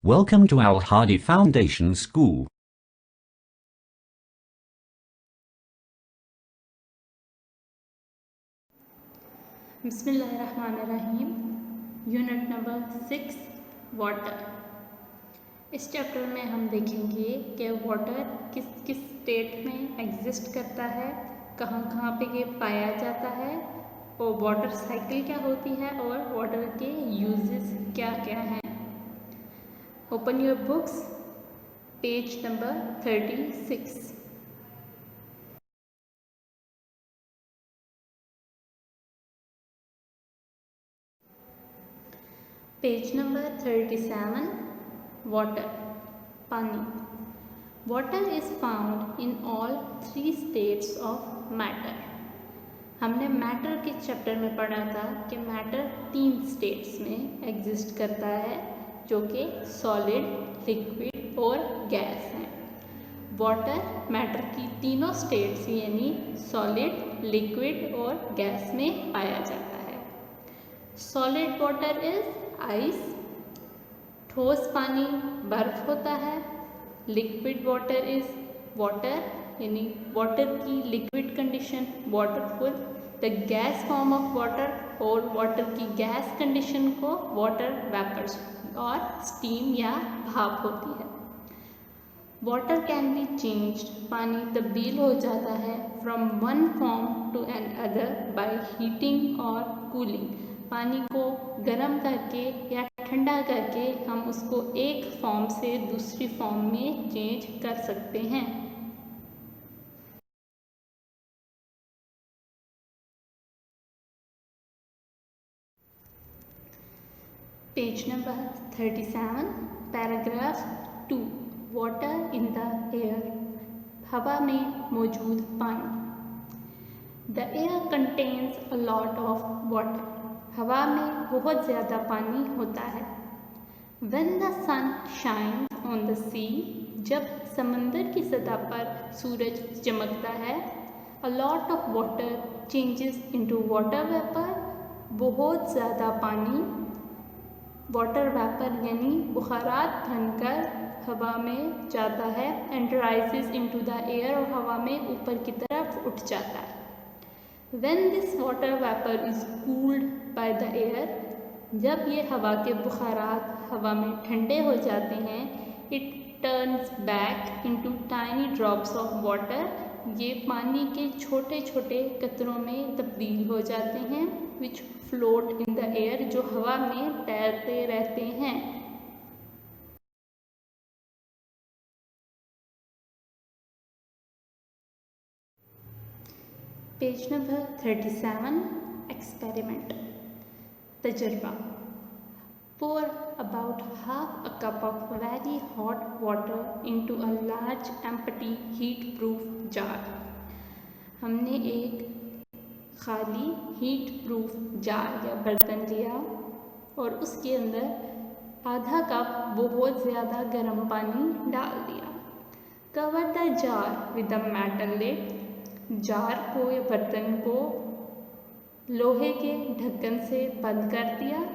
Welcome to Al Hadi Foundation School. बिस्मिल्लाहिर्रहमानिर्रहीम। Unit number 6 water. इस chapter में हम देखेंगे कि वाटर किस किस स्टेट में एग्जिस्ट करता है, कहाँ कहाँ पे ये पाया जाता है, और वाटर साइकिल क्या होती है और वाटर के यूजेस क्या क्या हैं। Open your books, page number 36। Page number 37। Water, पानी। Water is found in all 3 states of matter. हमने मैटर के चैप्टर में पढ़ा था कि मैटर 3 स्टेट्स में एग्जिस्ट करता है, जो कि सॉलिड, लिक्विड और गैस हैं। वाटर मैटर की तीनों स्टेट्स यानी सॉलिड, लिक्विड और गैस में पाया जाता है। सॉलिड वाटर इज आइस, ठोस पानी बर्फ होता है। लिक्विड वाटर इज वाटर यानी वाटर की liquid condition waterful. The gas form of water और वाटर की गैस कंडीशन को वाटर वेपर्स और स्टीम या भाप होती है। वाटर कैन बी चेंज्ड, पानी तब्दील हो जाता है from one form to another by heating और कूलिंग। पानी को गर्म करके या ठंडा करके हम उसको एक फॉर्म से दूसरी फॉर्म में चेंज कर सकते हैं। Page number 37, paragraph 2। Water in the air, हवा में मौजूद पानी। The air contains a lot of water, हवा में बहुत ज़्यादा पानी होता है। When the sun shines on the sea, जब समंदर की सतह पर सूरज चमकता है, a lot of water changes into water vapor, बहुत ज़्यादा पानी वाटर वेपर यानी बुखारात बनकर हवा में जाता है and rises into the air, और हवा में ऊपर की तरफ उठ जाता है। When this water vapor is cooled by the air, जब ये हवा के बुखारात हवा में ठंडे हो जाते हैं, it turns back into tiny drops of water, ये पानी के छोटे छोटे कतरों में तब्दील हो जाते हैं, which float in the air, जो हवा में तैरते रहते हैं। पेज नंबर 37, एक्सपेरिमेंट, तजर्बा। Pour about half a cup of very hot water into a large empty heat-proof jar. हमने एक खाली हीट प्रूफ जार या बर्तन लिया और उसके अंदर आधा कप बहुत ज़्यादा गर्म पानी डाल दिया। Cover the jar with a metal lid, jar को या बर्तन को लोहे के ढक्कन से बंद कर दिया।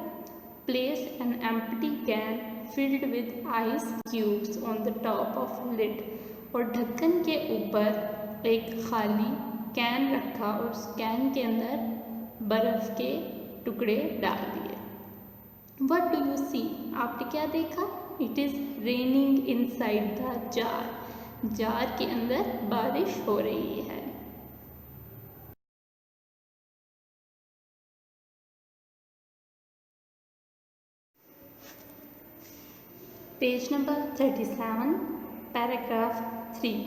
Place an empty can filled with ice cubes on the top of lid, और ढक्कन के ऊपर एक खाली कैन रखा और उस कैन के अंदर बर्फ़ के टुकड़े डाल दिए। What do you see? आपने क्या देखा? It is raining inside the jar. Jar के अंदर बारिश हो रही है। Page number 37, paragraph 3,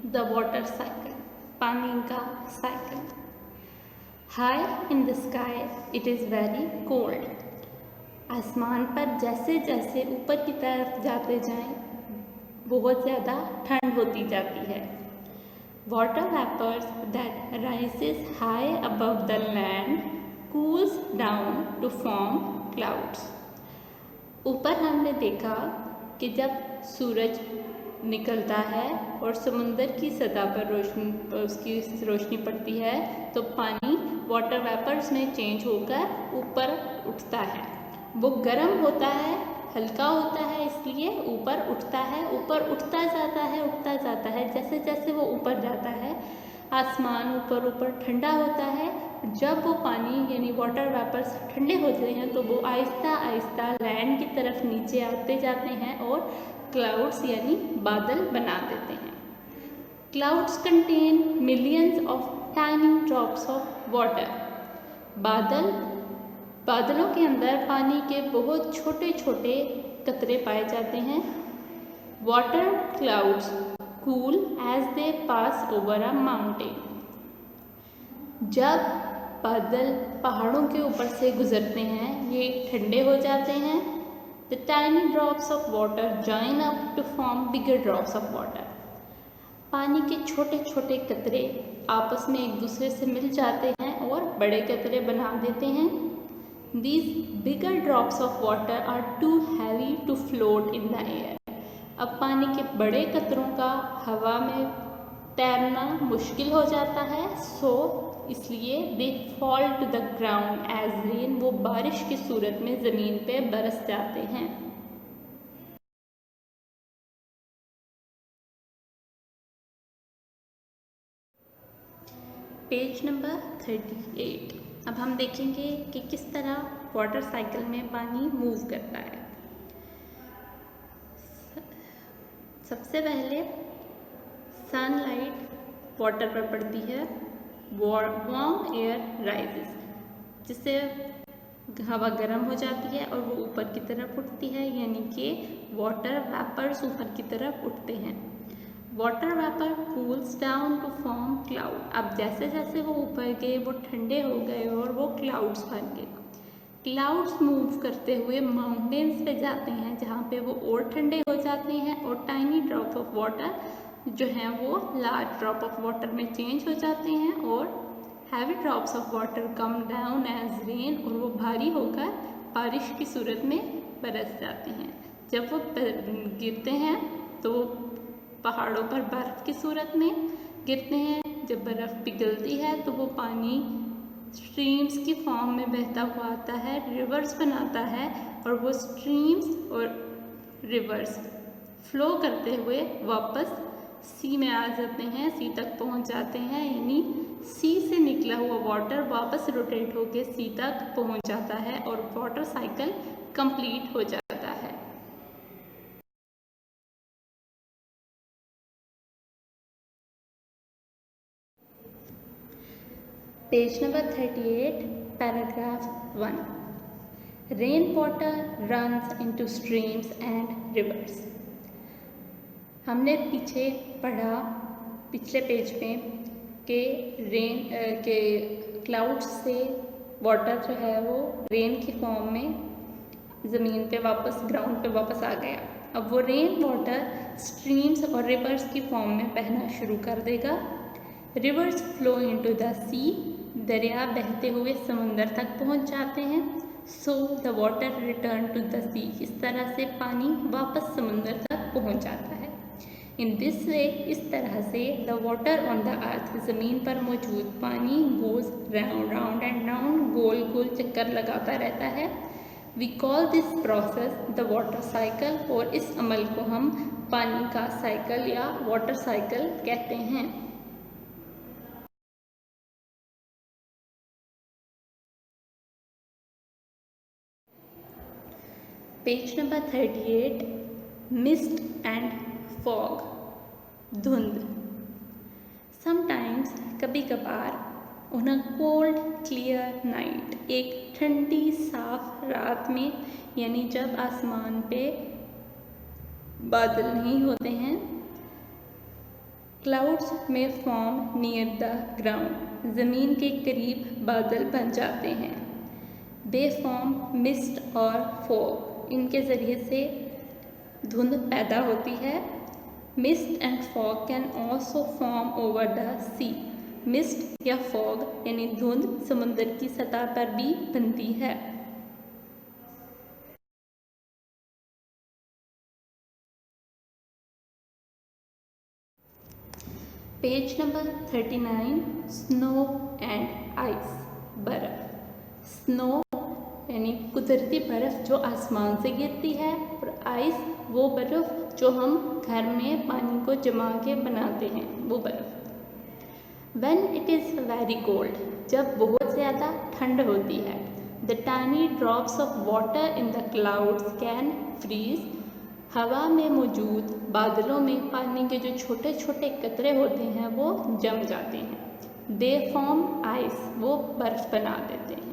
the water cycle, पानी का cycle. High in the sky it is very cold, आसमान पर जैसे जैसे ऊपर की तरफ जाते जाएं बहुत ज़्यादा ठंड होती जाती है। Water vapours that rises high above the land cools down to form clouds. ऊपर हमने देखा कि जब सूरज निकलता है और समुंदर की सतह पर उसकी रोशनी पड़ती है तो पानी वाटर वेपर्स में चेंज होकर ऊपर उठता है। वो गर्म होता है, हल्का होता है इसलिए ऊपर उठता है, ऊपर उठता जाता है। जैसे जैसे वो ऊपर जाता है आसमान ऊपर ऊपर ठंडा होता है। जब वो पानी यानी वाटर वेपर्स ठंडे होते हैं तो वो आहिस्ता आहिस्ता लैंड की तरफ नीचे आते जाते हैं और क्लाउड्स यानी बादल बना देते हैं। Clouds contain millions of tiny drops of water. बादलों के अंदर पानी के बहुत छोटे छोटे कतरे पाए जाते हैं। Water clouds cool as they pass over a mountain. जब बादल पहाड़ों के ऊपर से गुजरते हैं ये ठंडे हो जाते हैं। The tiny drops of water join up to form bigger drops of water. पानी के छोटे छोटे कतरे आपस में एक दूसरे से मिल जाते हैं और बड़े कतरे बना देते हैं। These bigger drops of water are too heavy to float in the air. अब पानी के बड़े कतरों का हवा में तैरना मुश्किल हो जाता है, इसलिए they fall to the ground as rain। वो बारिश की सूरत में ज़मीन पे बरस जाते हैं। Page number 38। अब हम देखेंगे कि किस तरह वाटर साइकिल में पानी मूव करता है। सबसे पहले सनलाइट वाटर पर पड़ती है, वार्म एयर राइजेस, जिससे हवा गर्म हो जाती है और वो ऊपर की तरफ उठती है, यानी कि वाटर वेपर्स ऊपर की तरफ उठते हैं। Water vapour cools down to form cloud. अब जैसे जैसे वो ऊपर गए वो ठंडे हो गए और वो क्लाउड्स बन गए। क्लाउड्स मूव करते हुए माउंटेन्स पे जाते हैं जहाँ पे वो और ठंडे हो जाते हैं और टाइनी ड्रॉप ऑफ वाटर जो हैं वो लार्ज ड्रॉप ऑफ वाटर में चेंज हो जाते हैं और heavy drops of water come down as rain, और वो भारी होकर बारिश की सूरत में बरस जाते हैं। जब वो गिरते हैं तो पहाड़ों पर बर्फ़ की सूरत में गिरते हैं। जब बर्फ़ पिघलती है तो वो पानी स्ट्रीम्स की फॉर्म में बहता हुआ आता है, रिवर्स बनाता है और वो स्ट्रीम्स और रिवर्स फ्लो करते हुए वापस सी में आ जाते हैं, सी तक पहुंच जाते हैं। यानी सी से निकला हुआ वाटर वापस रोटेट होकर सी तक पहुंच जाता है और वाटर साइकिल कंप्लीट हो जाता है। Page number 38, paragraph 1। Rain water runs into streams and reverse. हमने पीछे पढ़ा पिछले पेज में कि रेन के क्लाउड्स से वाटर जो है वो रेन की फॉर्म में ज़मीन पे वापस ग्राउंड पे वापस आ गया। अब वो रेन वाटर स्ट्रीम्स और रिवर्स की फॉर्म में बहना शुरू कर देगा। Rivers flow into the sea. दरिया बहते हुए समुंदर तक पहुंच जाते हैं। So the water return to the sea. इस तरह से पानी वापस समुंदर तक पहुंच जाता है। इन दिस वे, इस तरह से the water on the earth, ज़मीन पर मौजूद पानी goes round round and round, गोल गोल चक्कर लगाता रहता है। We call this process the water cycle, और इस अमल को हम पानी का साइकिल या वाटर साइकिल कहते हैं। Page number 38, mist and fog, धुंध। समटाइम्स, कभी कभार, on a cold clear night, एक ठंडी साफ रात में, यानी जब आसमान पे बादल नहीं होते हैं, क्लाउड्स में फॉर्म नियर द ग्राउंड, ज़मीन के करीब बादल बन जाते हैं। दे फॉर्म मिस्ट और फॉग, इनके ज़रिए से धुंध पैदा होती है। Mist and fog can also form over the sea. Mist या फॉग यानी धुंध समुद्र की सतह पर भी बनती है। Page number 39, snow and ice, बर्फ। स्नो यानी कुदरती बर्फ़ जो आसमान से गिरती है, और आइस वो बर्फ़ जो हम घर में पानी को जमा के बनाते हैं, वो बर्फ़। When it is very cold, जब बहुत ज़्यादा ठंड होती है, the tiny drops of water in the clouds can freeze, हवा में मौजूद बादलों में पानी के जो छोटे छोटे कतरे होते हैं वो जम जाते हैं। They form ice, वो बर्फ़ बना देते हैं।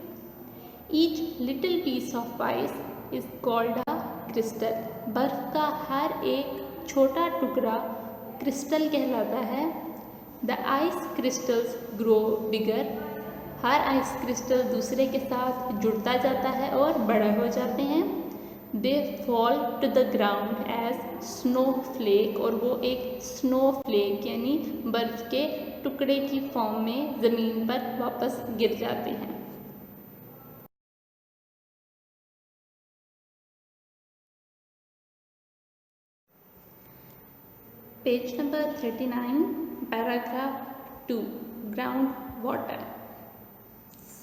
Each little piece of ice is called a crystal, बर्फ़ का हर एक छोटा टुकड़ा क्रिस्टल कहलाता है। The ice crystals grow bigger, her ice crystal दूसरे के साथ जुड़ता जाता है और बड़ा हो जाते हैं। They fall to the ground as snowflake, और वो एक snowflake यानी बर्फ़ के टुकड़े की फॉर्म में ज़मीन पर वापस गिर जाते हैं। Page number 39, paragraph 2, ground water.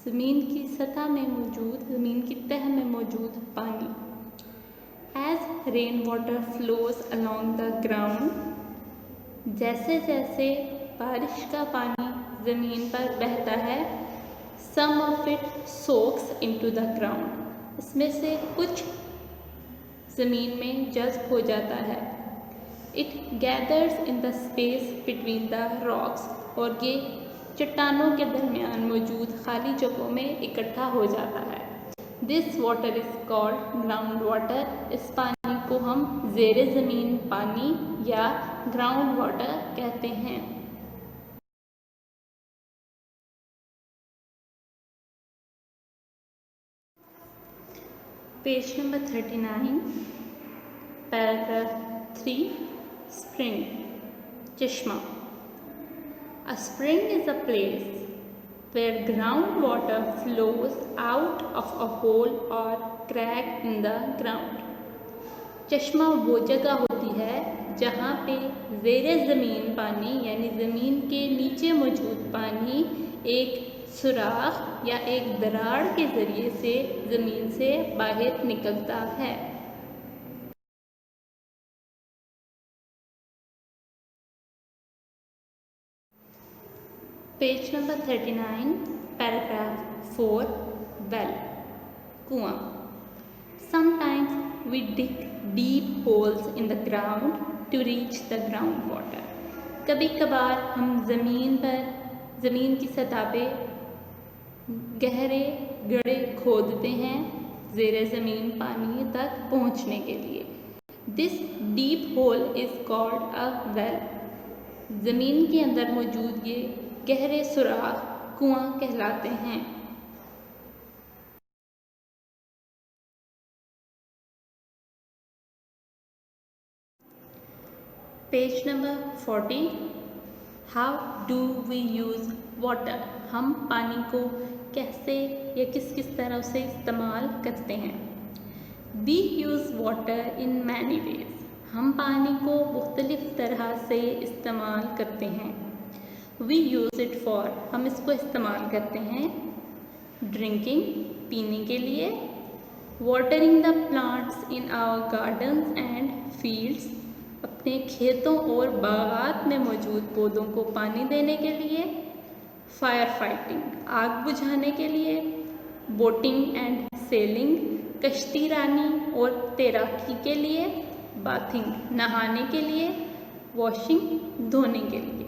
ज़मीन की सतह में मौजूद, ज़मीन की तह में मौजूद पानी। As rain water flows along the ground, जैसे जैसे बारिश का पानी ज़मीन पर बहता है, some of it soaks into the ground, इसमें से कुछ ज़मीन में जज़्ब हो जाता है। It gathers in the space between the rocks, और ये चट्टानों के दरमियान मौजूद खाली जगहों में इकट्ठा हो जाता है। This water is called ground water, इस पानी को हम ज़ेरे ज़मीन पानी या ग्राउंड वाटर कहते हैं। पेज नंबर 39, पैराग्राफ 3, स्प्रिंग, चश्मा। A spring is a place where groundwater flows out of a hole or crack in the ground. चश्मा वो जगह होती है जहाँ पे ज़ेरे ज़मीन पानी यानी ज़मीन के नीचे मौजूद पानी एक सुराख या एक दरार के ज़रिए से ज़मीन से बाहर निकलता है। पेज नंबर 39, पैराग्राफ 4, वेल, कुआं। Sometimes we dig deep holes in the ground to reach the groundwater. कभी कभार हम ज़मीन की सतह पे गहरे गड्ढे खोदते हैं ज़ेरे ज़मीन पानी तक पहुंचने के लिए। This deep hole is called a well. ज़मीन के अंदर मौजूद ये गहरे सुराख कुआं कहलाते हैं। Page number 40, how do we use water, हम पानी को कैसे या किस किस तरह से इस्तेमाल करते हैं। We use water in many ways, हम पानी को मुख्तलिफ़ तरह से इस्तेमाल करते हैं। वी यूज़ इट फॉर, हम इसको इस्तेमाल करते हैं ड्रिंकिंग, पीने के लिए, watering the plants in our gardens and fields, अपने खेतों और बागात में मौजूद पौधों को पानी देने के लिए, फायर फाइटिंग, आग बुझाने के लिए, बोटिंग एंड सेलिंग, कश्ती रानी और तैराकी के लिए, बाथिंग, नहाने के लिए, वॉशिंग, धोने के लिए।